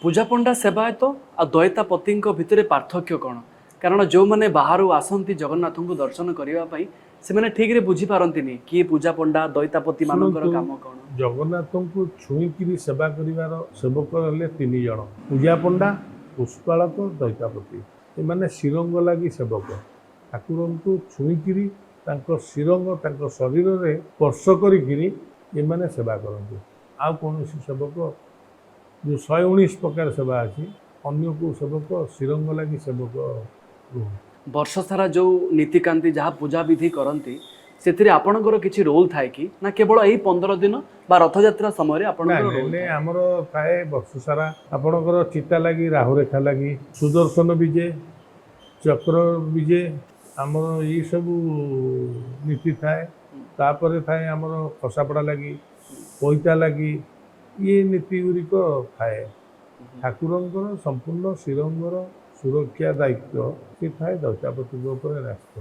पूजा पंडा सेवायत आ दयितापति भितर पार्थक्य कौन कारण जो मैंने बाहर आसती जगन्नाथ को दर्शन करने से मैंने ठीक रे बुझी पारंती किए पूजा पंडा दयितापति मानकर काम कौन जगन्नाथ को छुईकरी सेवा कर सेवक हेले 3 जन पूजा पंडा पुष्पालक दयितापति एमाने शिरंग लगी सेवक ठाकुर को छुईकरी शिरंग शरीर में स्पर्श करी एमाने सेवा करते आउ कौन सेवक जो 119 प्रकार सेवा अच्छी अन्य को सेवक शिरंग लगी सेवक वर्ष सारा जो नीतिकांति जहाँ पूजा विधि करती से आपणकर किसी रोल थाए कि ना केवल यही 15 दिन बा रथयात्रा समय आमर थाए वर्ष सारा आपणकर चिता लगी राहुरेखा लगी सुदर्शन विजय चक्र विजय आमर ये सब नीति थाए तापर थाए आमर खसापड़ा लगी पैता लगी ये नीति गुड़िक थाए ठाकुरंकर संपूर्ण श्रीरंगर सुरक्षा दायित्व सी थाए दयितापति न्यस्त।